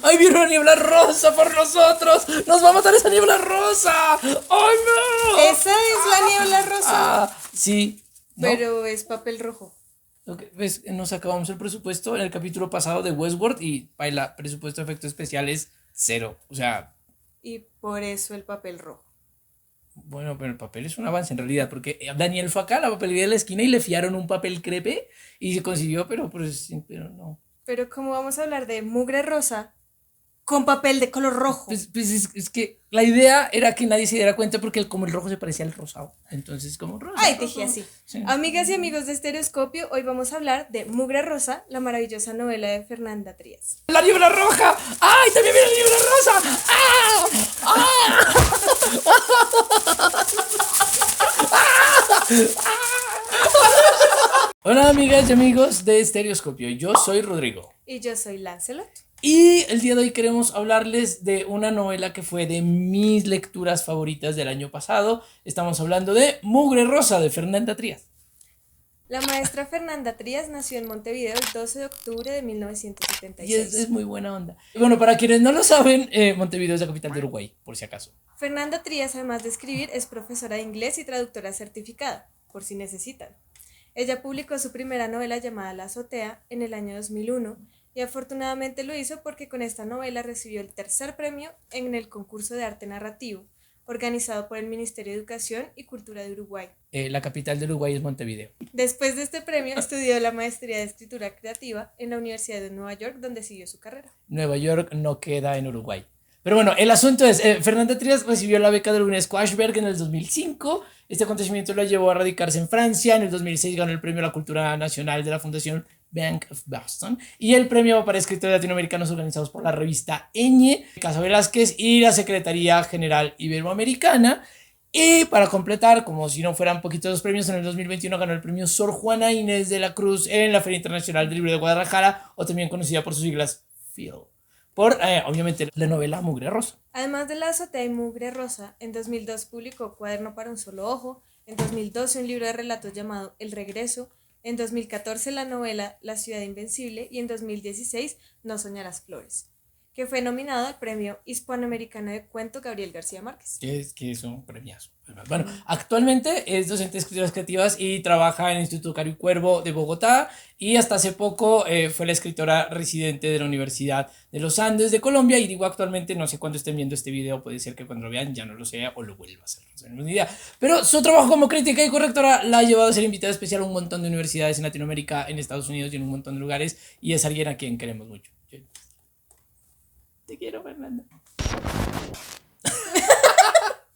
¡Ay, viene una niebla rosa por nosotros! ¡Nos va a matar esa niebla rosa! ¡Ay, no! Esa es la niebla rosa. Sí. ¿No? Pero es papel rojo. Okay, pues nos acabamos el presupuesto en el capítulo pasado de Westworld y baila, presupuesto de efectos especiales cero. O sea, Y por eso el papel rojo. bueno, pero el papel es un avance en realidad, porque Daniel fue acá a la papelería de la esquina y le fiaron un papel crepe y se consiguió, pero no. Pero como vamos a hablar de mugre rosa con papel de color rojo. Pues es que la idea era que nadie se diera cuenta porque como el rojo se parecía al rosado. Entonces, como rosa. Ay, rojo. dije así. Sí. Amigas y amigos de Estereoscopio, hoy vamos a hablar de Mugre Rosa, la maravillosa novela de Fernanda Trías. ¡La niebla roja! ¡Ay, también viene la niebla rosa! Hola amigas y amigos de Estereoscopio, yo soy Rodrigo. Y yo soy Lancelot. Y el día de hoy queremos hablarles de una novela que fue de mis lecturas favoritas del año pasado. Estamos hablando de Mugre Rosa de Fernanda Trías. La maestra Fernanda Trías nació en Montevideo el 12 de octubre de Y 1976. es muy buena onda. Bueno, para quienes no lo saben, Montevideo es la capital de Uruguay, por si acaso. Fernanda Trías, además de escribir, es profesora de inglés y traductora certificada, por si necesitan. Ella publicó su primera novela llamada La azotea en el año 2001 y afortunadamente lo hizo porque con esta novela recibió el tercer premio en el concurso de arte narrativo organizado por el Ministerio de Educación y Cultura de Uruguay. La capital de Uruguay es Montevideo. Después de este premio estudió la maestría de escritura creativa en la Universidad de Nueva York, donde siguió su carrera. Nueva York no queda en Uruguay. Pero bueno, el asunto es, Fernanda Trías recibió la beca de la UNESCO Ashberg en el 2005. Este acontecimiento la llevó a radicarse en Francia. En el 2006 ganó el premio a la cultura nacional de la Fundación Bank of Boston y el premio para escritores latinoamericanos organizados por la revista Eñe, Casa Velázquez y la Secretaría General Iberoamericana. Y para completar, como si no fueran poquitos los premios, en el 2021 ganó el premio Sor Juana Inés de la Cruz en la Feria Internacional del Libro de Guadalajara, o también conocida por sus siglas FIL, por obviamente la novela Mugre Rosa. Además de La azotea y Mugre Rosa, en 2002 publicó Cuaderno para un solo ojo, en 2012 un libro de relatos llamado El regreso, en 2014 la novela La ciudad invencible y en 2016 No soñarás flores, que fue nominado al Premio Hispanoamericano de Cuento Gabriel García Márquez. Que es un premiazo. Bueno, actualmente es docente de escrituras creativas y trabaja en el Instituto Caro y Cuervo de Bogotá y hasta hace poco fue la escritora residente de la Universidad de los Andes de Colombia y digo actualmente, no sé cuándo estén viendo este video, puede ser que cuando lo vean ya no lo sea o lo vuelva a hacer, no tengo ni idea, pero su trabajo como crítica y correctora la ha llevado a ser invitada especial a un montón de universidades en Latinoamérica, en Estados Unidos y en un montón de lugares y es alguien a quien queremos mucho. Te quiero, Fernanda.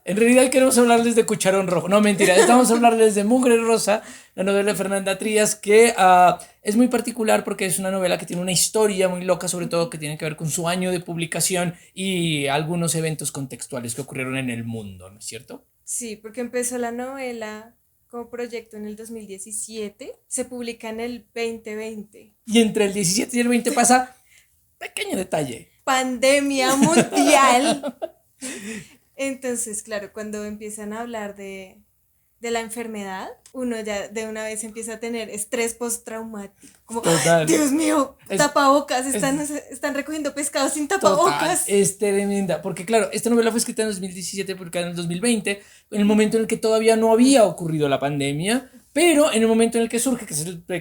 En realidad queremos hablarles de Cucharón Rojo. No, mentira, estamos a hablarles de Mugre Rosa, la novela de Fernanda Trías, que es muy particular porque es una novela que tiene una historia muy loca, sobre todo que tiene que ver con su año de publicación y algunos eventos contextuales que ocurrieron en el mundo, ¿no es cierto? Sí, porque empezó la novela como proyecto en el 2017, se publica en el 2020. Y entre el 17 y el 20 pasa pequeño detalle. Pandemia mundial. Entonces, claro, cuando empiezan a hablar de la enfermedad, uno ya de una vez empieza a tener estrés postraumático. Como, Total. Dios mío, tapabocas, están recogiendo pescados sin tapabocas. Total, es tremenda, porque claro, esta novela fue escrita en el 2017, publicada en el 2020, en el momento en el que todavía no había ocurrido la pandemia, pero en el momento en el que surge,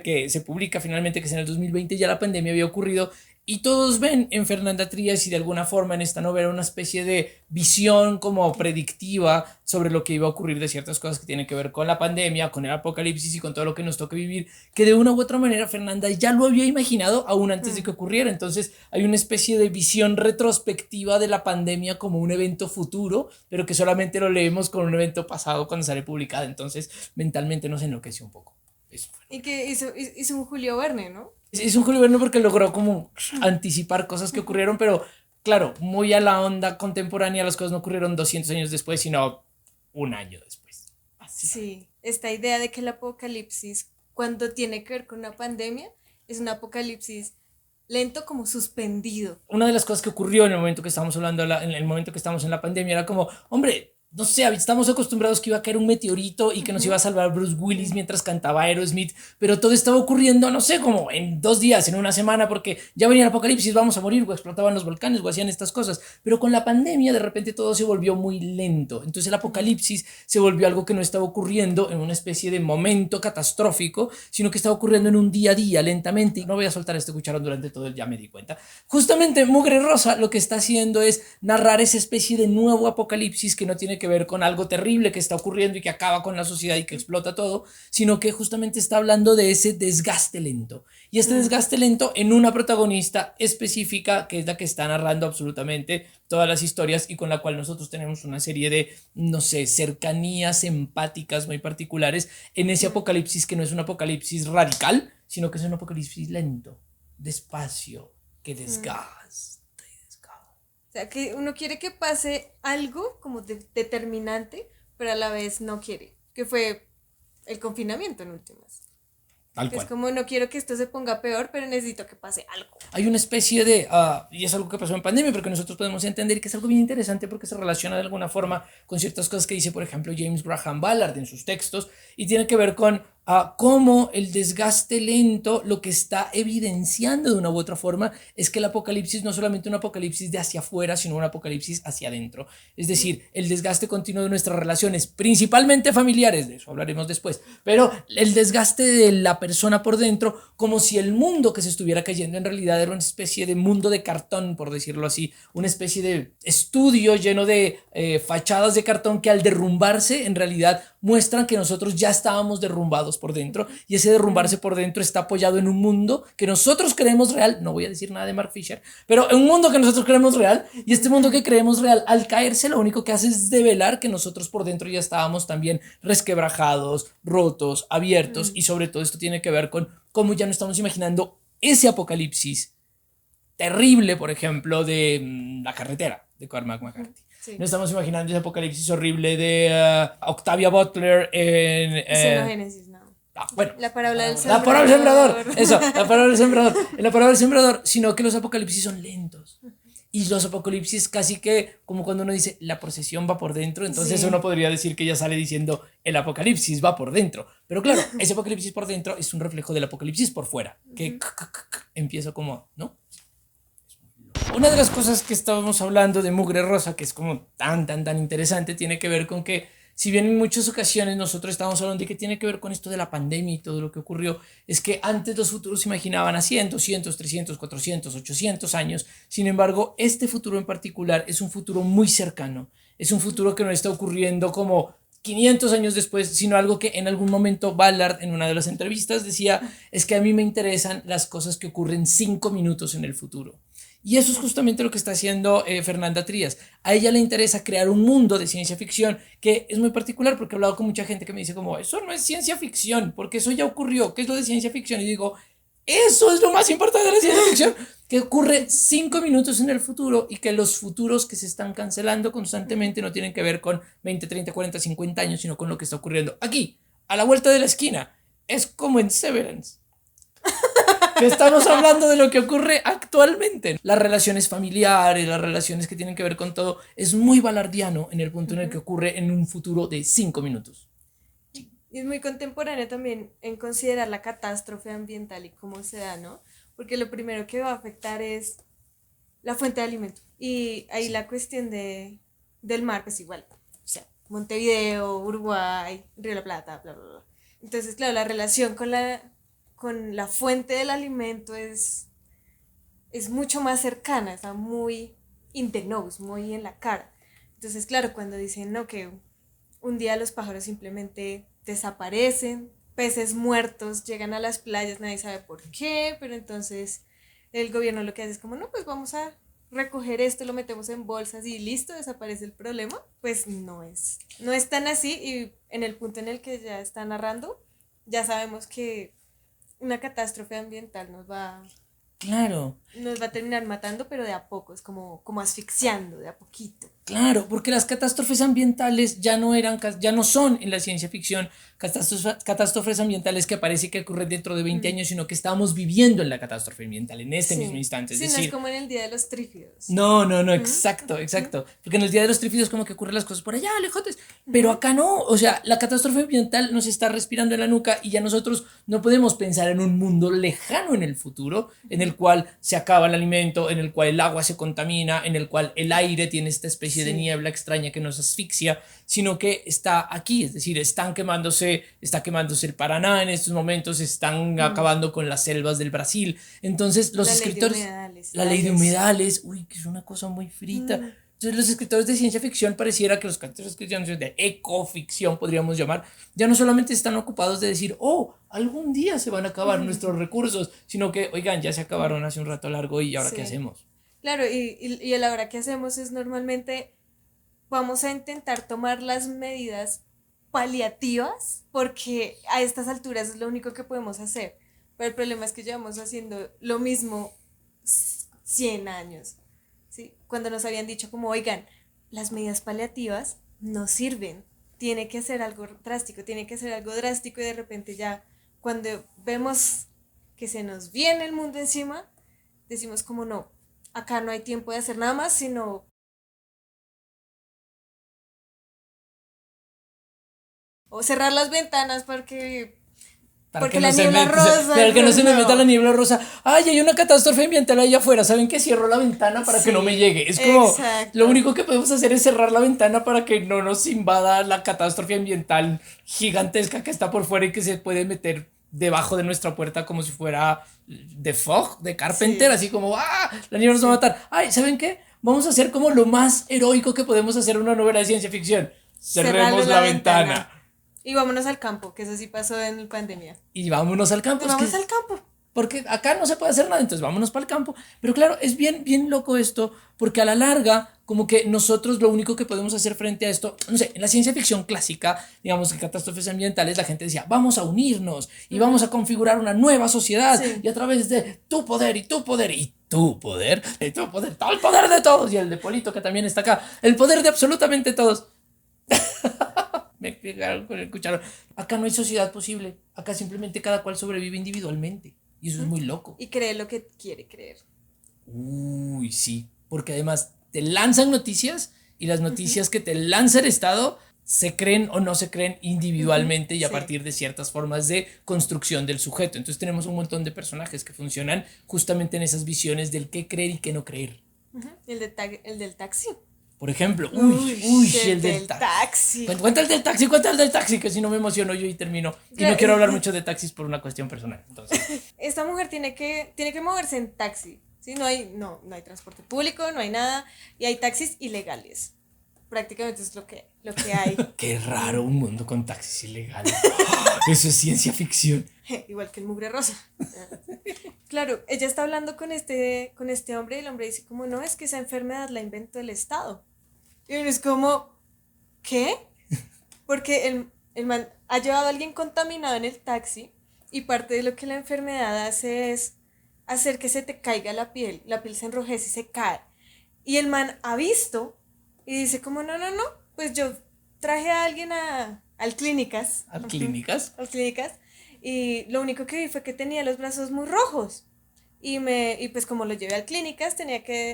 que se publica finalmente, que es en el 2020, ya la pandemia había ocurrido. Y todos ven en Fernanda Trías y de alguna forma en esta novela una especie de visión como predictiva sobre lo que iba a ocurrir de ciertas cosas que tienen que ver con la pandemia, con el apocalipsis y con todo lo que nos toca vivir, que de una u otra manera Fernanda ya lo había imaginado aún antes de que ocurriera. Entonces hay una especie de visión retrospectiva de la pandemia como un evento futuro, pero que solamente lo leemos con un evento pasado cuando sale publicada. Entonces mentalmente nos enloquece un poco. Y que hizo un Julio Verne, ¿no? Es un Julio Verne porque logró como anticipar cosas que ocurrieron, pero claro, muy a la onda contemporánea, las cosas no ocurrieron 200 años después, sino un año después. Así. Sí, esta idea de que el apocalipsis, cuando tiene que ver con una pandemia, es un apocalipsis lento como suspendido. Una de las cosas que ocurrió en el momento que estábamos hablando, en el momento que estábamos en la pandemia, era como, hombre, no sé, estamos acostumbrados que iba a caer un meteorito y que nos iba a salvar Bruce Willis mientras cantaba Aerosmith, pero todo estaba ocurriendo, no sé, como en 2 días, en una semana, porque ya venía el apocalipsis, vamos a morir, o explotaban los volcanes, o hacían estas cosas. Pero con la pandemia, de repente todo se volvió muy lento. Entonces el apocalipsis se volvió algo que no estaba ocurriendo en una especie de momento catastrófico, sino que estaba ocurriendo en un día a día, lentamente. Y no voy a soltar este cucharón durante todo el, ya me di cuenta. Justamente Mugre Rosa lo que está haciendo es narrar esa especie de nuevo apocalipsis que no tiene que ver con algo terrible que está ocurriendo y que acaba con la sociedad y que explota todo, sino que justamente está hablando de ese desgaste lento. Y este desgaste lento en una protagonista específica, que es la que está narrando absolutamente todas las historias y con la cual nosotros tenemos una serie de, no sé, cercanías empáticas muy particulares en ese apocalipsis que no es un apocalipsis radical, sino que es un apocalipsis lento, despacio, que desgasta y desgasta. O sea, que uno quiere que pase algo como determinante, pero a la vez no quiere, que fue el confinamiento en últimas. Tal Que es cual. como no quiero que esto se ponga peor, pero necesito que pase algo. Hay una especie de, y es algo que pasó en pandemia, pero que nosotros podemos entender que es algo bien interesante porque se relaciona de alguna forma con ciertas cosas que dice, por ejemplo, James Graham Ballard en sus textos, y tiene que ver con cómo el desgaste lento lo que está evidenciando de una u otra forma es que el apocalipsis no es solamente un apocalipsis de hacia afuera, sino un apocalipsis hacia adentro. Es decir, el desgaste continuo de nuestras relaciones, principalmente familiares, de eso hablaremos después, pero el desgaste de la persona por dentro, como si el mundo que se estuviera cayendo en realidad era una especie de mundo de cartón, por decirlo así, una especie de estudio lleno de fachadas de cartón que al derrumbarse en realidad muestran que nosotros ya estábamos derrumbados por dentro, y ese derrumbarse por dentro está apoyado en un mundo que nosotros creemos real. No voy a decir nada de Mark Fisher, pero en un mundo que nosotros creemos real, y este mundo que creemos real al caerse lo único que hace es develar que nosotros por dentro ya estábamos también resquebrajados, rotos, abiertos, y sobre todo esto tiene que ver con cómo ya no estamos imaginando ese apocalipsis terrible, por ejemplo, de La carretera de Cormac McCarthy. Sí. No estamos imaginando ese apocalipsis horrible de Octavia Butler en... Xenogénesis, no. Bueno, La parábola del la parábola del sembrador, eso, la parábola del sembrador, en la parábola del sembrador, sino que los apocalipsis son lentos. Y los apocalipsis casi que, como cuando uno dice, la procesión va por dentro, entonces Sí. uno podría decir que ya sale diciendo, el apocalipsis va por dentro. Pero claro, ese apocalipsis por dentro es un reflejo del apocalipsis por fuera, que empieza como, ¿no? Una de las cosas que estábamos hablando de Mugre Rosa, que es como tan interesante, tiene que ver con que, si bien en muchas ocasiones nosotros estábamos hablando de que tiene que ver con esto de la pandemia y todo lo que ocurrió, es que antes los futuros se imaginaban a 100, 200, 300, 400, 800 años. Sin embargo, este futuro en particular es un futuro muy cercano. Es un futuro que no está ocurriendo como 500 años después, sino algo que en algún momento Ballard en una de las entrevistas decía, es que a mí me interesan las cosas que ocurren 5 minutos en el futuro. Y eso es justamente lo que está haciendo Fernanda Trías. A ella le interesa crear un mundo de ciencia ficción que es muy particular, porque he hablado con mucha gente que me dice como, eso no es ciencia ficción, porque eso ya ocurrió. ¿Qué es lo de ciencia ficción? Y digo, eso es lo más importante de la ciencia ficción, que ocurre 5 minutos en el futuro, y que los futuros que se están cancelando constantemente no tienen que ver con 20, 30, 40, 50 años, sino con lo que está ocurriendo aquí, a la vuelta de la esquina. Es como en Severance. Que estamos hablando de lo que ocurre actualmente. Las relaciones familiares, las relaciones que tienen que ver con todo, es muy balardiano en el punto en el que ocurre en un futuro de 5 minutos. Y es muy contemporáneo también en considerar la catástrofe ambiental y cómo se da, ¿no? Porque lo primero que va a afectar es la fuente de alimento. Y ahí la cuestión del mar, pues igual. O sea, Montevideo, Uruguay, Río de la Plata, bla, bla, bla. Entonces, claro, la relación con la fuente del alimento es mucho más cercana, está muy in the nose, muy en la cara. Entonces, claro, cuando dicen, no, que un día los pájaros simplemente desaparecen, peces muertos llegan a las playas, nadie sabe por qué, pero entonces el gobierno lo que hace es como, no, pues vamos a recoger esto, lo metemos en bolsas y listo, desaparece el problema. Pues no es tan así, y en el punto en el que ya está narrando, ya sabemos que una catástrofe ambiental nos va Claro. Nos va a terminar matando, pero de a poco, es como asfixiando, de a poquito. Claro, porque las catástrofes ambientales ya no eran, ya no son en la ciencia ficción catástrofes ambientales que parece que ocurren dentro de 20 años, sino que estamos viviendo en la catástrofe ambiental en este mismo instante. Es Sí, decir, no es como en el Día de los Trífidos. no, exacto. Porque en el Día de los Trífidos como que ocurren las cosas por allá, lejotes. Pero acá no, o sea, la catástrofe ambiental nos está respirando en la nuca y ya nosotros no podemos pensar en un mundo lejano en el futuro, en el cual se acaba el alimento, en el cual el agua se contamina, en el cual el aire tiene esta especie de niebla extraña que nos asfixia, sino que está aquí, es decir, está quemándose el Paraná en estos momentos, están acabando con las selvas del Brasil. Entonces los escritores... La ley de humedales, uy, que es una cosa muy frita. Entonces los escritores de ciencia ficción pareciera que los escritores de ecoficción, podríamos llamar, ya no solamente están ocupados de decir, oh, algún día se van a acabar nuestros recursos, sino que, oigan, ya se acabaron hace un rato largo y ahora qué hacemos. Claro, y el ahora que hacemos es normalmente vamos a intentar tomar las medidas paliativas porque a estas alturas es lo único que podemos hacer. Pero el problema es que llevamos haciendo lo mismo 100 años. ¿Sí? Cuando nos habían dicho como, oigan, las medidas paliativas no sirven, tiene que hacer algo drástico, y de repente ya cuando vemos que se nos viene el mundo encima, decimos como no, acá no hay tiempo de hacer nada más, sino o cerrar las ventanas porque la niebla rosa. Para que no se me meta la niebla rosa. Ay, hay una catástrofe ambiental allá afuera. ¿Saben qué? Cierro la ventana para que no me llegue. Es como, lo único que podemos hacer es cerrar la ventana para que no nos invada la catástrofe ambiental gigantesca que está por fuera y que se puede meter debajo de nuestra puerta como si fuera The Fog, de Carpenter, así como, la niebla nos va a matar. Ay, ¿saben qué? Vamos a hacer como lo más heroico que podemos hacer en una novela de ciencia ficción. Cerremos la ventana. Y vámonos al campo, que eso sí pasó en la pandemia. Y vámonos al campo. Vamos al campo. Porque acá no se puede hacer nada, entonces vámonos para el campo. Pero claro, es bien loco esto, porque a la larga, como que nosotros lo único que podemos hacer frente a esto, no sé, en la ciencia ficción clásica, digamos, en catástrofes ambientales, la gente decía, vamos a unirnos y vamos a configurar una nueva sociedad y a través de tu poder y tu poder y tu poder, todo el poder de todos y el de Polito que también está acá, el poder de absolutamente todos. Me pegaron con el cucharón. Acá no hay sociedad posible. Acá simplemente cada cual sobrevive individualmente. Y eso es muy loco. Y cree lo que quiere creer. Uy, sí. Porque además te lanzan noticias y las noticias que te lanza el Estado se creen o no se creen individualmente y a partir de ciertas formas de construcción del sujeto. Entonces tenemos un montón de personajes que funcionan justamente en esas visiones del qué creer y qué no creer. El del taxi. Por ejemplo, el del taxi. Cuenta el del taxi, que si no me emociono yo y termino. Y no quiero hablar mucho de taxis por una cuestión personal. Entonces. Esta mujer tiene que moverse en taxi. ¿Sí? No hay transporte público, no hay nada. Y hay taxis ilegales. Prácticamente es lo que hay. Qué raro un mundo con taxis ilegales. Eso es ciencia ficción. Igual que el mugre rosa. Claro, ella está hablando con este hombre y el hombre dice como, no, es que esa enfermedad la inventó el Estado. Y uno es como, ¿qué? Porque el man ha llevado a alguien contaminado en el taxi y parte de lo que la enfermedad hace es hacer que se te caiga la piel se enrojece y se cae. Y el man ha visto y dice como, no, pues yo traje a alguien al clínicas. ¿A clínicas? Al clínicas. Y lo único que vi fue que tenía los brazos muy rojos. Y pues como lo llevé al clínicas,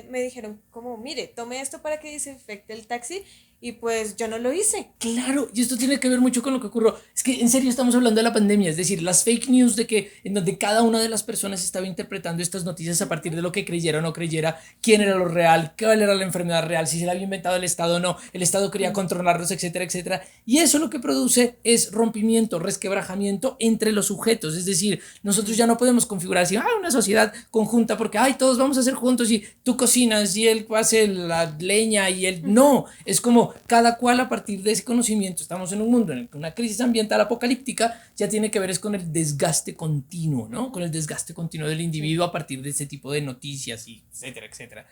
me dijeron como, mire, tome esto para que desinfecte el taxi. Y pues yo no lo hice. Claro, y esto tiene que ver mucho con lo que ocurrió. Es que en serio estamos hablando de la pandemia, es decir, las fake news en donde cada una de las personas estaba interpretando estas noticias a partir de lo que creyera o no creyera, quién era lo real, cuál era la enfermedad real, si se la había inventado el Estado o no, el Estado quería controlarlos, etcétera, etcétera. Y eso lo que produce es rompimiento, resquebrajamiento entre los sujetos. Es decir, nosotros ya no podemos configurar así, una sociedad conjunta porque, todos vamos a hacer juntos y tú cocinas y él hace la leña y él... No, es como cada cual a partir de ese conocimiento. Estamos en un mundo en el que una crisis ambiental apocalíptica ya tiene que ver es con el desgaste continuo, ¿no? Con el desgaste continuo del individuo a partir de ese tipo de noticias y etcétera, etcétera.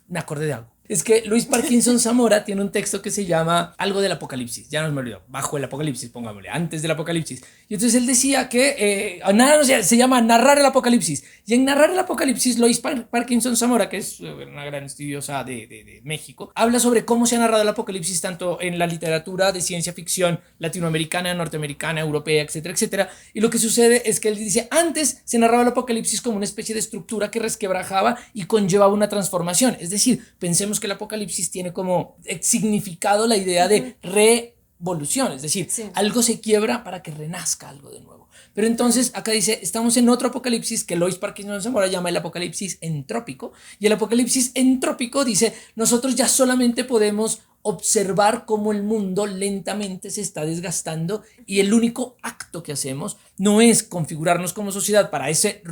Me acordé de algo. Es que Luis Parkinson Zamora tiene un texto que se llama Algo del Apocalipsis, ya no me olvidó, Bajo el Apocalipsis, pongámosle, antes del Apocalipsis. Y entonces él decía que, nada, no sé, se llama Narrar el Apocalipsis. Y en Narrar el Apocalipsis, Luis Parkinson Zamora, que es una gran estudiosa de México, habla sobre cómo se ha narrado el Apocalipsis tanto en la literatura de ciencia ficción latinoamericana, norteamericana, europea, etcétera, etcétera. Y lo que sucede es que él dice, antes se narraba el Apocalipsis como una especie de estructura que resquebrajaba y conllevaba una transformación. Es decir, pensemos que el Apocalipsis tiene como significado la idea de revolución, es decir, sí, algo se quiebra para que renazca algo de nuevo. Pero entonces acá dice, estamos en otro apocalipsis que Lois Parkinson Zamora llama el apocalipsis entrópico, y el apocalipsis entrópico dice, nosotros ya solamente podemos observar cómo el mundo lentamente se está desgastando y el único acto que hacemos no es configurarnos como sociedad para ese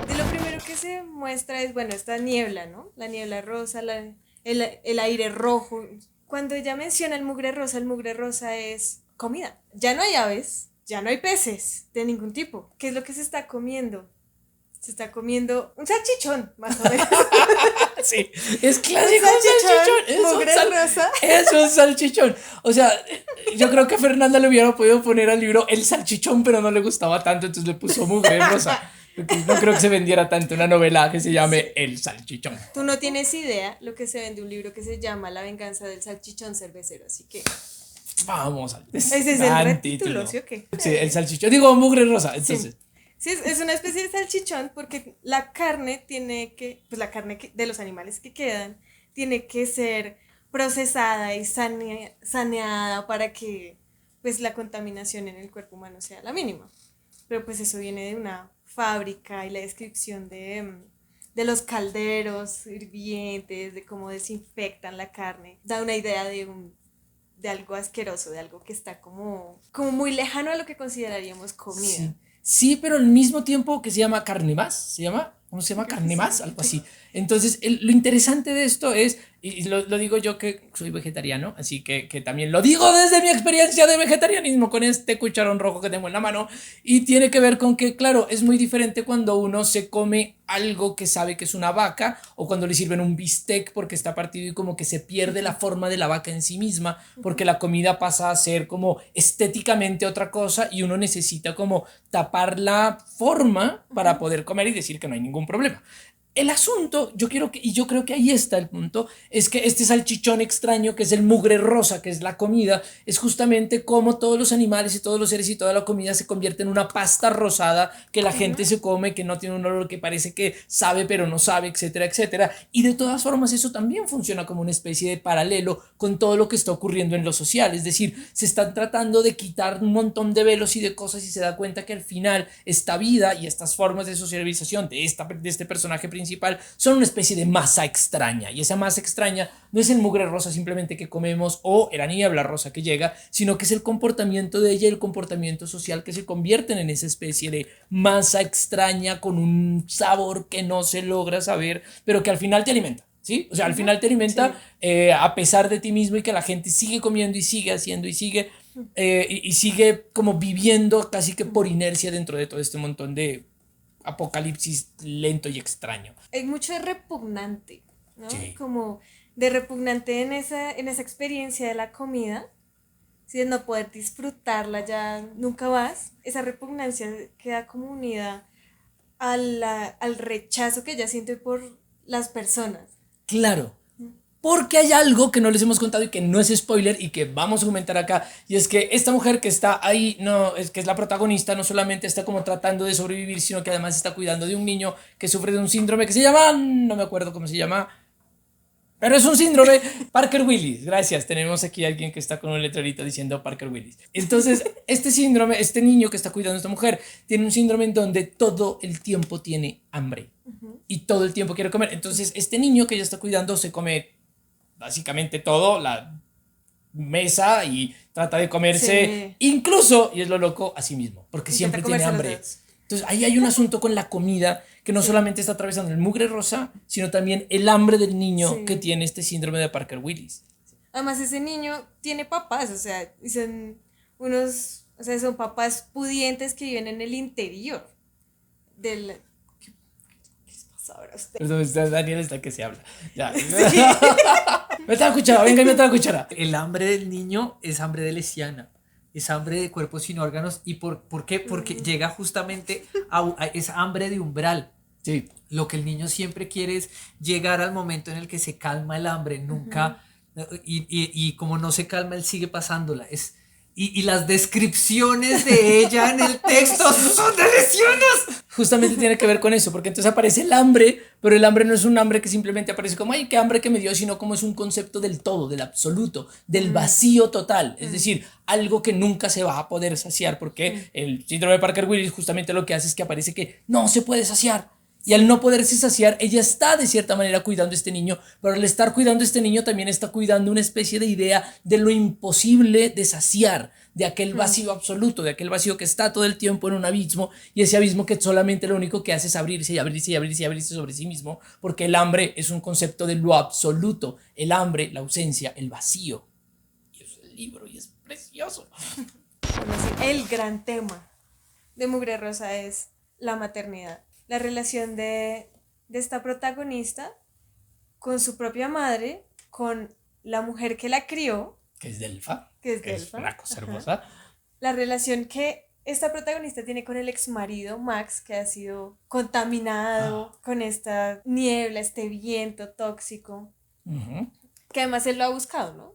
De lo primero que se muestra es, bueno, esta niebla, ¿no? La niebla rosa, el aire rojo. Cuando ella menciona el mugre rosa es comida. Ya no hay aves, ya no hay peces de ningún tipo. ¿Qué es lo que se está comiendo? Se está comiendo un salchichón, más o menos. Sí, es clásico un salchichón. Mugre rosa. Es un salchichón. O sea, yo creo que Fernanda le hubiera podido poner al libro El Salchichón, pero no le gustaba tanto, entonces le puso Mugre Rosa. Porque no creo que se vendiera tanto una novela que se llame El Salchichón. Tú no tienes idea lo que se vende un libro que se llama La venganza del salchichón cervecero, así que... Vamos al ese es el retítulo, ¿sí o qué? Sí, el salchichón. Digo, Mugre Rosa, entonces... Sí, es una especie de salchichón porque la carne tiene que, pues la carne de los animales que quedan, tiene que ser procesada y saneada para que pues la contaminación en el cuerpo humano sea la mínima. Pero pues eso viene de una fábrica y la descripción de los calderos hirvientes, de cómo desinfectan la carne, da una idea de algo asqueroso, de algo que está como muy lejano a lo que consideraríamos comida. Sí. Sí, pero al mismo tiempo que se llama carne más, ¿se llama? ¿Cómo se llama? Carne más, algo así. Entonces, lo interesante de esto es, y lo digo yo que soy vegetariano, así que también lo digo desde mi experiencia de vegetarianismo con este cucharón rojo que tengo en la mano, y tiene que ver con que, claro, es muy diferente cuando uno se come algo que sabe que es una vaca, o cuando le sirven un bistec porque está partido y como que se pierde la forma de la vaca en sí misma, porque la comida pasa a ser como estéticamente otra cosa y uno necesita como tapar la forma para poder comer y decir que no hay ningún problema. El asunto, yo creo que ahí está el punto, es que este salchichón extraño que es el mugre rosa, que es la comida, es justamente como todos los animales y todos los seres y toda la comida se convierte en una pasta rosada que la gente se come, que no tiene un olor, que parece que sabe pero no sabe, etcétera, etcétera. Y de todas formas eso también funciona como una especie de paralelo con todo lo que está ocurriendo en lo social, es decir, se están tratando de quitar un montón de velos y de cosas y se da cuenta que al final esta vida y estas formas de socialización de este personaje principal son una especie de masa extraña, y esa masa extraña no es el mugre rosa simplemente que comemos o la niebla rosa que llega, sino que es el comportamiento de ella y el comportamiento social que se convierten en esa especie de masa extraña con un sabor que no se logra saber, pero que al final te alimenta. ¿Sí? O sea, al final te alimenta a pesar de ti mismo, y que la gente sigue comiendo y sigue haciendo y sigue y sigue como viviendo casi que por inercia dentro de todo este montón de apocalipsis lento y extraño. Hay mucho de repugnante, ¿no? Sí. Como de repugnante en esa experiencia de la comida, si de no poder disfrutarla ya nunca más, esa repugnancia queda como unida al rechazo que ella siente por las personas. Claro. porque hay algo que no les hemos contado y que no es spoiler y que vamos a comentar acá, y es que esta mujer que está ahí, no, es que es la protagonista, no solamente está como tratando de sobrevivir, sino que además está cuidando de un niño que sufre de un síndrome que se llama, no me acuerdo cómo se llama, pero es un síndrome. Parker Willis, gracias. Tenemos aquí a alguien que está con un letrerito diciendo Parker Willis. Entonces, este síndrome, este niño que está cuidando a esta mujer, tiene un síndrome en donde todo el tiempo tiene hambre. Y todo el tiempo quiere comer. Entonces, este niño que ella está cuidando se come básicamente todo, la mesa, y trata de comerse, incluso, y es lo loco, a sí mismo. Porque siempre tiene hambre. Entonces, ahí hay un asunto con la comida que no solamente está atravesando el mugre rosa, sino también el hambre del niño que tiene este síndrome de Parker Willis. Además, ese niño tiene papás, o sea, son unos, o sea, son papás pudientes que viven en el interior del... ¿Qué les pasa ahora a usted? Perdón, Daniel está que se habla. Ya. Sí. Meta la cuchara, venga y meta la cuchara. El hambre del niño es hambre de lesiana. Es hambre de cuerpos sin órganos. ¿Y por qué? Porque llega justamente a esa hambre de umbral. Sí. Lo que el niño siempre quiere es llegar al momento en el que se calma el hambre, nunca, y como no se calma, él sigue pasándola. Y las descripciones de ella en el texto son de lesiones. Justamente tiene que ver con eso, porque entonces aparece el hambre, pero el hambre no es un hambre que simplemente aparece como, ay, qué hambre que me dio, sino como es un concepto del todo, del absoluto, del vacío total. Es decir, algo que nunca se va a poder saciar, porque el síndrome de Parker Willis justamente lo que hace es que aparece que no se puede saciar. Y al no poderse saciar, ella está de cierta manera cuidando a este niño, pero al estar cuidando a este niño también está cuidando una especie de idea de lo imposible de saciar, de aquel vacío absoluto, de aquel vacío que está todo el tiempo en un abismo, y ese abismo que solamente lo único que hace es abrirse y abrirse y abrirse y abrirse sobre sí mismo, porque el hambre es un concepto de lo absoluto, el hambre, la ausencia, el vacío. Y es el libro y es precioso. Bueno, sí, el gran tema de Mugre Rosa es la maternidad. La relación de esta protagonista con su propia madre, con la mujer que la crió, que es Delfa, es una cosa hermosa. La relación que esta protagonista tiene con el exmarido Max, que ha sido contaminado con esta niebla, este viento tóxico, que además él lo ha buscado, ¿no?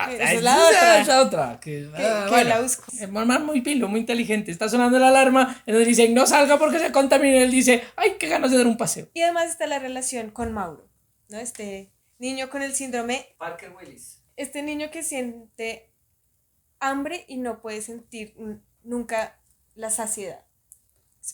Esa es la otra. Que bueno, la buscó. El mamá muy pilo, muy inteligente. Está sonando la alarma. Entonces dicen, no salga porque se contamina. Y él dice, ay, qué ganas de dar un paseo. Y además está la relación con Mauro, ¿no? Este niño con el síndrome Parker Willis. Este niño que siente hambre y no puede sentir nunca la saciedad.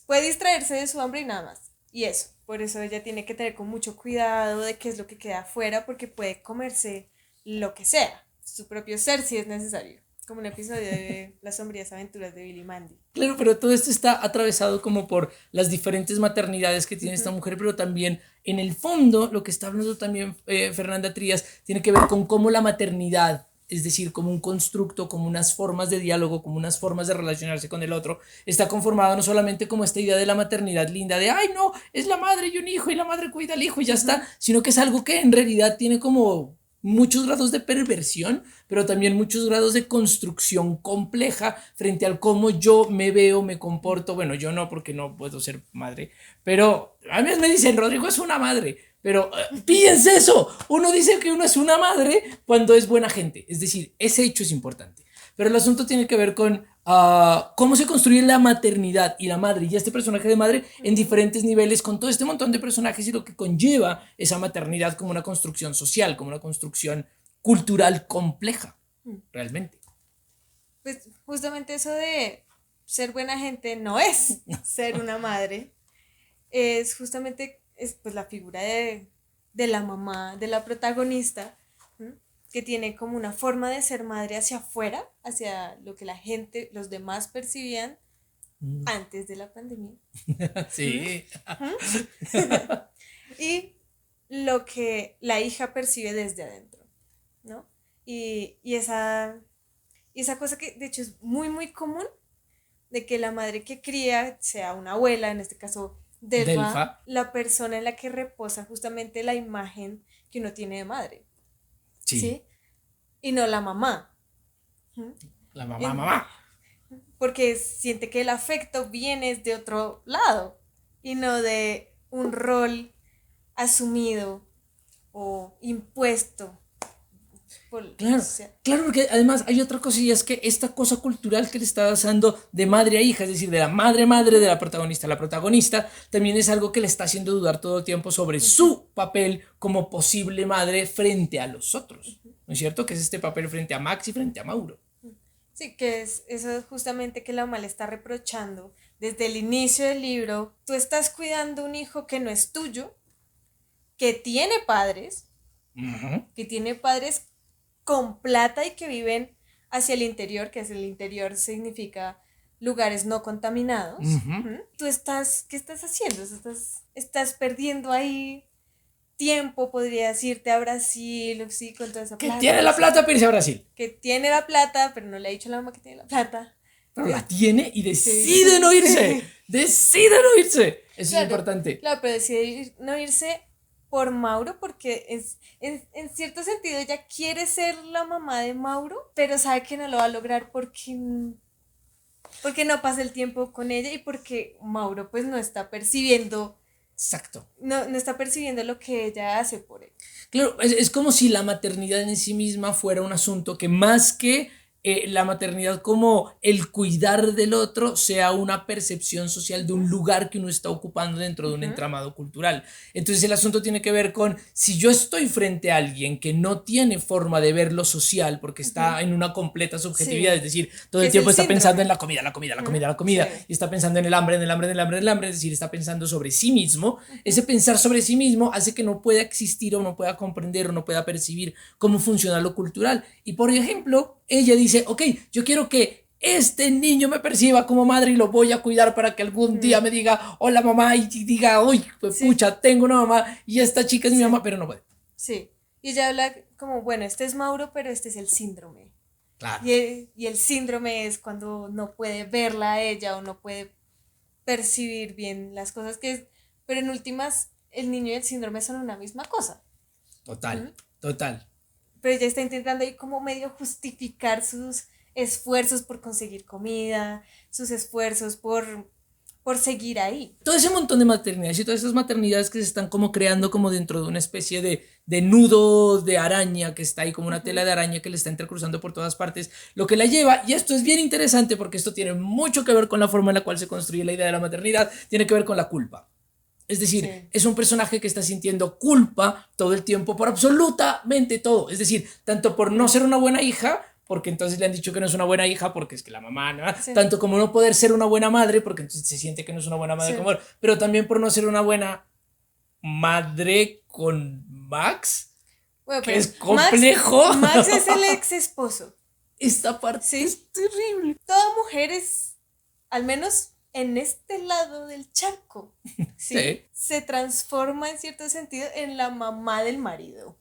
Puede distraerse de su hambre y nada más. Y eso. Por eso ella tiene que tener con mucho cuidado de qué es lo que queda afuera, porque puede comerse lo que sea. Su propio ser si es necesario, como un episodio de Las sombrías aventuras de Billy Mandy. Claro, pero todo esto está atravesado como por las diferentes maternidades que tiene esta mujer, pero también en el fondo lo que está hablando también Fernanda Trías tiene que ver con cómo la maternidad, es decir, como un constructo, como unas formas de diálogo, como unas formas de relacionarse con el otro, está conformada no solamente como esta idea de la maternidad linda de, ay no, es la madre y un hijo y la madre cuida al hijo y ya está, sino que es algo que en realidad tiene como muchos grados de perversión, pero también muchos grados de construcción compleja frente al cómo yo me veo, me comporto. Bueno, yo no, porque no puedo ser madre, pero a mí me dicen, Rodrigo es una madre, pero pídense eso, uno dice que uno es una madre cuando es buena gente, es decir, ese hecho es importante, pero el asunto tiene que ver con cómo se construye la maternidad y la madre y este personaje de madre en diferentes niveles con todo este montón de personajes y lo que conlleva esa maternidad como una construcción social, como una construcción cultural compleja, realmente. Pues justamente eso de ser buena gente no es ser una madre, es justamente pues la figura de la mamá, de la protagonista, que tiene como una forma de ser madre hacia afuera, hacia lo que la gente, los demás percibían antes de la pandemia. Sí. Y lo que la hija percibe desde adentro, ¿no? Y esa cosa que de hecho es muy, muy común, de que la madre que cría sea una abuela, en este caso Delfa, la persona en la que reposa justamente la imagen que uno tiene de madre. Sí. Y no la mamá. La mamá. Porque siente que el afecto viene de otro lado y no de un rol asumido o impuesto. Claro, claro, porque además hay otra cosa y es que esta cosa cultural que le está pasando de madre a hija, es decir, de la madre de la protagonista a la protagonista, también es algo que le está haciendo dudar todo el tiempo sobre su papel como posible madre frente a los otros, ¿no es cierto? Que es este papel frente a Max y frente a Mauro. Sí, que es eso justamente que la mamá le está reprochando desde el inicio del libro. Tú estás cuidando un hijo que no es tuyo, que tiene padres, Ujú. con plata y que viven hacia el interior, que es el interior significa lugares no contaminados. Ujú. ¿Qué estás haciendo? Estás perdiendo ahí tiempo, podrías irte a Brasil, sí, con toda esa Que plata. tiene la plata para irse a Brasil. Que tiene la plata, pero no le ha dicho a la mamá que tiene la plata. Pero la tiene y decide no irse. Decide no irse. Eso Claro, es importante. Claro, pero decide no irse por Mauro porque en cierto sentido ella quiere ser la mamá de Mauro, pero sabe que no lo va a lograr porque no pasa el tiempo con ella y porque Mauro pues no está percibiendo, Exacto. no está percibiendo lo que ella hace por él. Claro, es como si la maternidad en sí misma fuera un asunto que más que la maternidad como el cuidar del otro sea una percepción social de un lugar que uno está ocupando dentro de un entramado cultural. Entonces el asunto tiene que ver con si yo estoy frente a alguien que no tiene forma de ver lo social porque está en una completa subjetividad, Sí. es decir, todo Que el es tiempo el está síndrome. pensando en la comida, la comida, la comida, la comida, Sí. y está pensando en el hambre, en el hambre, en el hambre, en el hambre, es decir, está pensando sobre sí mismo. Ese pensar sobre sí mismo hace que no pueda existir o no pueda comprender o no pueda percibir cómo funciona lo cultural. Y por ejemplo, ella dice, ok, yo quiero que este niño me perciba como madre y lo voy a cuidar para que algún día me diga, hola mamá, y diga, uy, pues, Sí. pucha, tengo una mamá y esta chica es mi Sí. mamá, pero no puede. Sí. Y ella habla como, bueno, este es Mauro, pero este es el síndrome. Claro. Y el síndrome es cuando no puede verla a ella o no puede percibir bien las cosas pero en últimas el niño y el síndrome son una misma cosa. Total, total. Pero ella está intentando ahí como medio justificar sus esfuerzos por conseguir comida, sus esfuerzos por seguir ahí. Todo ese montón de maternidades y todas esas maternidades que se están como creando como dentro de una especie de nudo de araña que está ahí como una tela de araña que le está entrecruzando por todas partes, lo que la lleva, y esto es bien interesante porque esto tiene mucho que ver con la forma en la cual se construye la idea de la maternidad, tiene que ver con la culpa. Es decir, Sí. es un personaje que está sintiendo culpa todo el tiempo por absolutamente todo. Es decir, tanto por no ser una buena hija, porque entonces le han dicho que no es una buena hija, porque es que la mamá, ¿no? Sí. Tanto como no poder ser una buena madre, porque entonces se siente que no es una buena madre Sí. como él, pero también por no ser una buena madre con Max, Bueno, que pero es complejo. Max es el ex esposo. Esta parte Sí. es terrible. Toda mujer es, al menos en este lado del charco, ¿sí? Sí. Se transforma en cierto sentido en la mamá del marido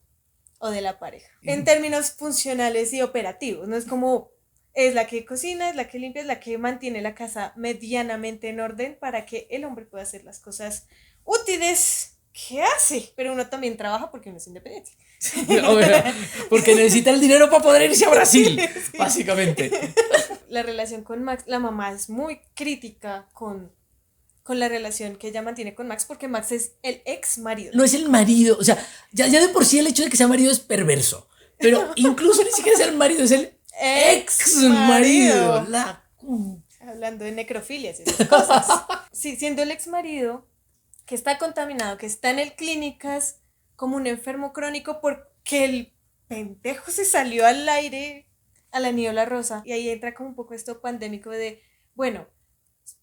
o de la pareja. En términos funcionales y operativos, no es como es la que cocina, es la que limpia, es la que mantiene la casa medianamente en orden para que el hombre pueda hacer las cosas útiles que hace. Pero uno también trabaja porque uno es independiente. Obvio, porque necesita el dinero para poder irse a Brasil, básicamente. La relación con Max, la mamá es muy crítica con la relación que ella mantiene con Max porque Max es el ex marido. No es el marido, o sea, ya de por sí el hecho de que sea marido es perverso, pero incluso ni siquiera es el marido, es el ex marido. Hablando de necrofilias y esas cosas. Sí, siendo el ex marido que está contaminado, que está en el clínicas como un enfermo crónico porque el pendejo se salió al aire a la niebla rosa. Y ahí entra como un poco esto pandémico de, bueno,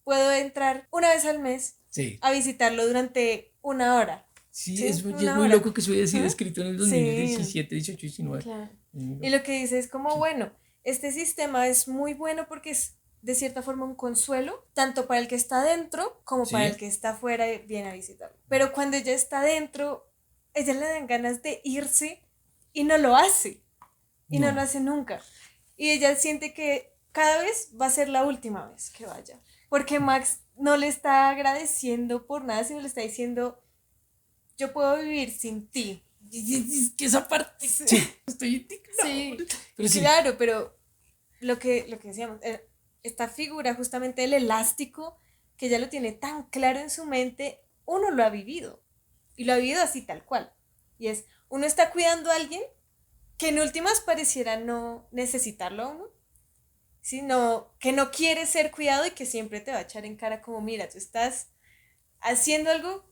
puedo entrar una vez al mes Sí. a visitarlo durante una hora. Sí, Sí, es una muy hora. loco que eso haya sido escrito en el 2017, Sí. 18, 19. Claro. Y lo que dice es como, bueno, este sistema es muy bueno porque es de cierta forma un consuelo, tanto para el que está dentro como Sí. para el que está afuera y viene a visitarlo. Pero cuando ella está dentro, ella le dan ganas de irse y no lo hace. Y no No. lo hace nunca. Y ella siente que cada vez va a ser la última vez que vaya. Porque Max no le está agradeciendo por nada, sino le está diciendo, yo puedo vivir sin ti. Es que esa parte, sí, estoy indignado. Sí, Pero sí. claro, pero lo que decíamos, esta figura justamente del elástico, que ya lo tiene tan claro en su mente, uno lo ha vivido. Y lo ha vivido así tal cual. Y es uno está cuidando a alguien que en últimas pareciera no necesitarlo a uno, sino que no quiere ser cuidado y que siempre te va a echar en cara como, mira, tú estás haciendo algo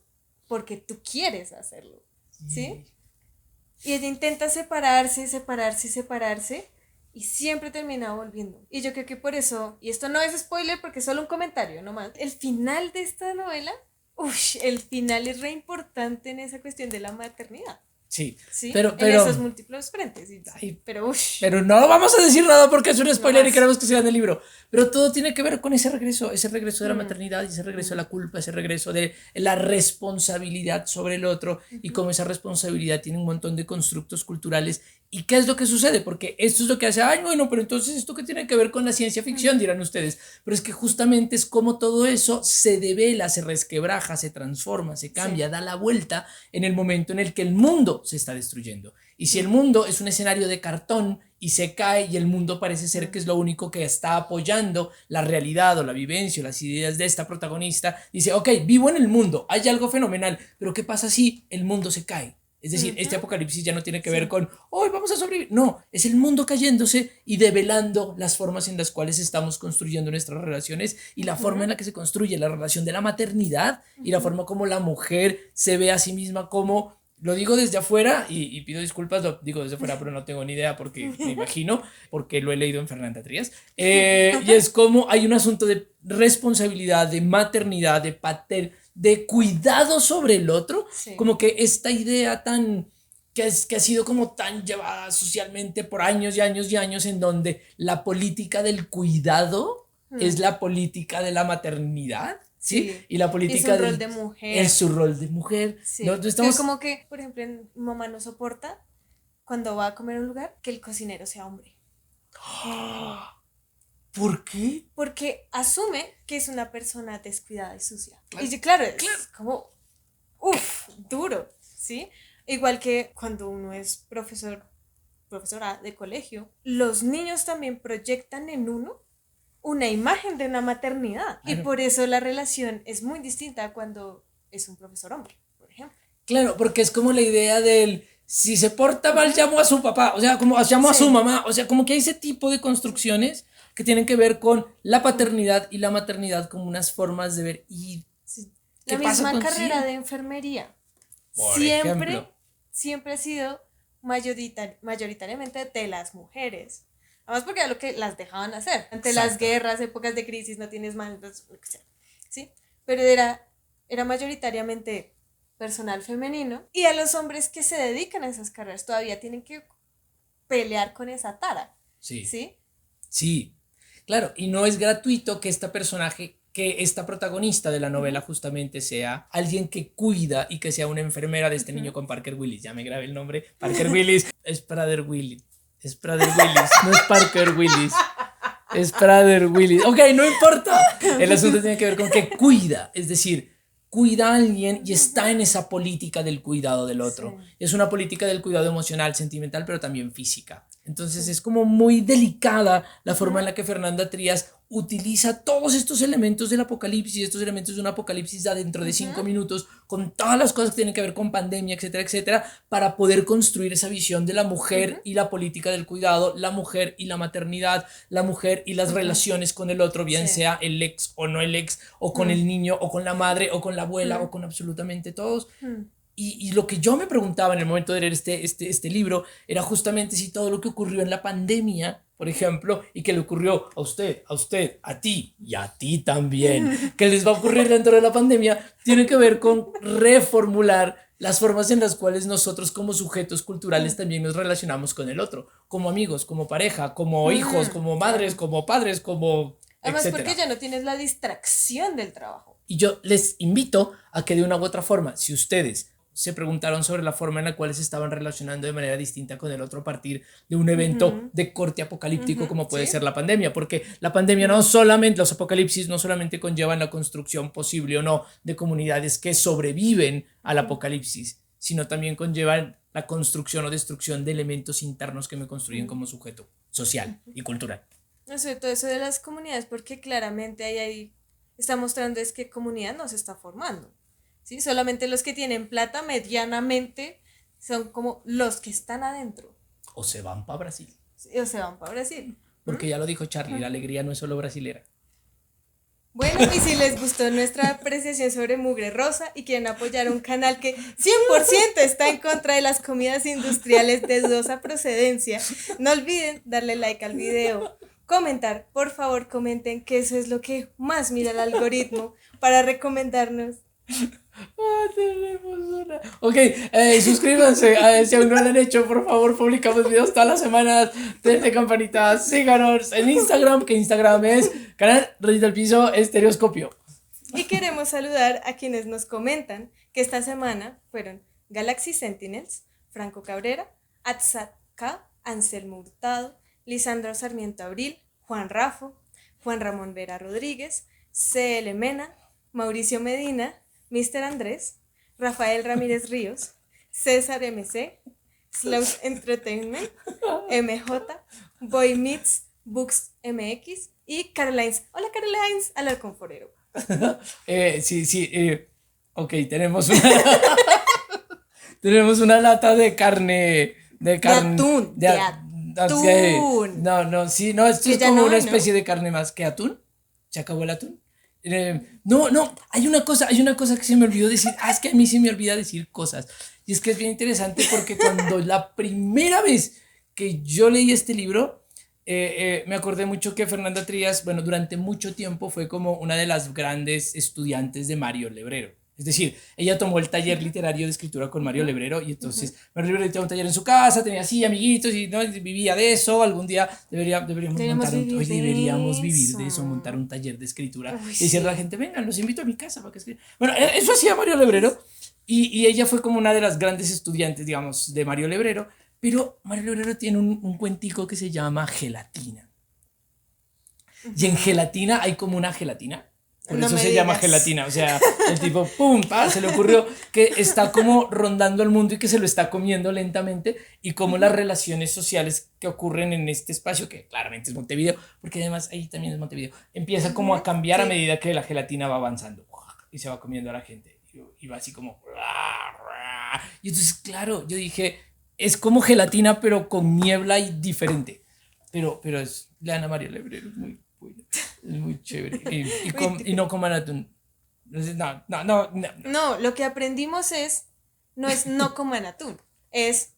porque tú quieres hacerlo, ¿sí? Y ella intenta separarse, separarse y separarse y siempre termina volviendo. Y yo creo que por eso, y esto no es spoiler porque es solo un comentario nomás, el final de esta novela, el final es re importante en esa cuestión de la maternidad. Sí, ¿Sí? pero en esos múltiples frentes. Pero no vamos a decir nada porque es un spoiler No y queremos que sigan el libro. Pero todo tiene que ver con ese regreso de la Mm. maternidad, ese regreso de la culpa, ese regreso de la responsabilidad sobre el otro y cómo esa responsabilidad tiene un montón de constructos culturales. ¿Y qué es lo que sucede? Porque esto es lo que hace, ay, bueno, pero entonces esto que tiene que ver con la ciencia ficción, dirán ustedes. Pero es que justamente es como todo eso se devela, se resquebraja, se transforma, se cambia, da la vuelta en el momento en el que el mundo se está destruyendo. Y si el mundo es un escenario de cartón y se cae y el mundo parece ser que es lo único que está apoyando la realidad o la vivencia o las ideas de esta protagonista, dice, ok, vivo en el mundo, hay algo fenomenal, pero ¿qué pasa si el mundo se cae? Es decir, este apocalipsis ya no tiene que ver con, hoy vamos a sobrevivir. No, es el mundo cayéndose y develando las formas en las cuales estamos construyendo nuestras relaciones y la forma en la que se construye la relación de la maternidad y la forma como la mujer se ve a sí misma como, lo digo desde afuera y pido disculpas, lo digo desde afuera, pero no tengo ni idea porque me imagino, porque lo he leído en Fernanda Trías. Y es como hay un asunto de responsabilidad, de maternidad, de cuidado sobre el otro, como que esta idea tan que ha sido como tan llevada socialmente por años y años y años, en donde la política del cuidado es la política de la maternidad, ¿sí? Y la política es un rol de mujer. Es su rol de mujer. Sí. ¿No? Estamos... como que, por ejemplo, mi mamá no soporta cuando va a comer a un lugar que el cocinero sea hombre. ¿Por qué? Porque asume que es una persona descuidada y sucia. Y claro, es como, duro, ¿sí? Igual que cuando uno es profesora de colegio, los niños también proyectan en uno una imagen de una maternidad. Claro. Y por eso la relación es muy distinta cuando es un profesor hombre, por ejemplo. Claro, porque es como la idea del... Si se porta mal, llamo a su papá, o sea, como llamo a su mamá, o sea, como que hay ese tipo de construcciones que tienen que ver con la paternidad y la maternidad como unas formas de ver. Y la misma carrera de enfermería siempre ha sido mayoritariamente de las mujeres. Además porque era lo que las dejaban hacer. Ante las guerras, épocas de crisis, no tienes más, ¿sí? Pero era mayoritariamente personal femenino, y a los hombres que se dedican a esas carreras todavía tienen que pelear con esa tara. Sí. ¿Sí? Sí, claro, y no es gratuito que esta protagonista de la novela justamente sea alguien que cuida y que sea una enfermera de este niño con Parker Willis. Ya me grabé el nombre. Parker Willis es Prader Willis. Es Prader Willis, no es Parker Willis. Es Prader Willis. Ok, no importa. El asunto tiene que ver con que cuida, es decir, cuida a alguien y está en esa política del cuidado del otro. Sí. Es una política del cuidado emocional, sentimental, pero también física. Entonces es como muy delicada la forma en la que Fernanda Trías utiliza todos estos elementos del apocalipsis, estos elementos de un apocalipsis dentro de 5 minutos, con todas las cosas que tienen que ver con pandemia, etcétera, etcétera, para poder construir esa visión de la mujer y la política del cuidado, la mujer y la maternidad, la mujer y las relaciones con el otro, bien sea el ex o no el ex, o con el niño, o con la madre, o con la abuela, o con absolutamente todos. Y lo que yo me preguntaba en el momento de leer este libro era justamente si todo lo que ocurrió en la pandemia, por ejemplo, y que le ocurrió a usted, a ti y a ti también, que les va a ocurrir dentro de la pandemia, tiene que ver con reformular las formas en las cuales nosotros como sujetos culturales también nos relacionamos con el otro, como amigos, como pareja, como hijos, como madres, como padres, como... Además, etcétera. porque ya no tienes la distracción del trabajo. Y yo les invito a que de una u otra forma, si ustedes se preguntaron sobre la forma en la cual se estaban relacionando de manera distinta con el otro a partir de un evento de corte apocalíptico como puede ser la pandemia, porque la pandemia no solamente, los apocalipsis no solamente conllevan la construcción posible o no de comunidades que sobreviven al apocalipsis, sino también conllevan la construcción o destrucción de elementos internos que me construyen como sujeto social y cultural. No sé, todo eso de las comunidades, porque claramente ahí está mostrando es que comunidad no se está formando. ¿Sí? Solamente los que tienen plata medianamente son como los que están adentro. O se van para Brasil. O se van para Brasil. Porque ya lo dijo Charlie, la alegría no es solo brasilera. Bueno, y si les gustó nuestra apreciación sobre Mugre Rosa y quieren apoyar un canal que 100% está en contra de las comidas industriales de dudosa procedencia, no olviden darle like al video, comentar, por favor comenten, que eso es lo que más mira el algoritmo para recomendarnos. Tenemos una. Ok, suscríbanse si aún no lo han hecho, por favor. Publicamos videos todas las semanas. Denle campanita, síganos en Instagram, que Instagram es canal Rayita al Piso Estereoscopio. Y queremos saludar a quienes nos comentan que esta semana fueron Galaxy Sentinels, Franco Cabrera, Atzat K, Anselmo Hurtado, Lisandro Sarmiento Abril, Juan Rafo, Juan Ramón Vera Rodríguez, CL Mena, Mauricio Medina, Mr. Andrés, Rafael Ramírez Ríos, César MC, Slows Entertainment, MJ, Boy Meets Books MX y Carolines. Hola Carolines, Alarcón Forero. Ok, tenemos una lata de carne. De atún. Atún. No, esto es como una especie de carne más que atún. ¿Se acabó el atún? No, hay una cosa que se me olvidó decir. Es que a mí se me olvida decir cosas. Y es que es bien interesante porque cuando la primera vez que yo leí este libro, me acordé mucho que Fernanda Trías, bueno, durante mucho tiempo fue como una de las grandes estudiantes de Mario Lebrero. Es decir, ella tomó el taller literario de escritura con Mario Lebrero y entonces Mario Lebrero tenía un taller en su casa, tenía así amiguitos y ¿no? Vivía de eso. Algún día deberíamos vivir de eso, montar un taller de escritura y decirle a la gente, venga, los invito a mi casa para que escriban. Bueno, eso hacía Mario Lebrero y ella fue como una de las grandes estudiantes, digamos, de Mario Lebrero, pero Mario Lebrero tiene un cuentico que se llama Gelatina. Y en Gelatina hay como una gelatina. Por eso se llama gelatina, o sea, el tipo, se le ocurrió que está como rondando el mundo y que se lo está comiendo lentamente y como las relaciones sociales que ocurren en este espacio, que claramente es Montevideo, porque además ahí también es Montevideo, empieza como a cambiar a medida que la gelatina va avanzando y se va comiendo a la gente y va así como... Y entonces, claro, yo dije, es como gelatina pero con niebla y diferente, pero lean a Mario Lebrero, es muy... Es muy chévere. Y no coman atún. No, lo que aprendimos no es no coman atún. Es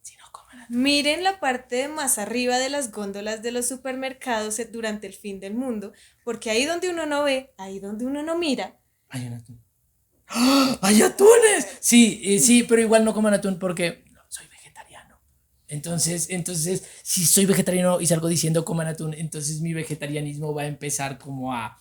miren la parte más arriba de las góndolas de los supermercados durante el fin del mundo. Porque ahí donde uno no ve, ahí donde uno no mira, hay un atún. ¡Oh! ¡Hay atunes! Sí, pero igual no coman atún porque soy vegetariano. Entonces, si soy vegetariano y salgo diciendo coman atún, entonces mi vegetarianismo va a empezar como a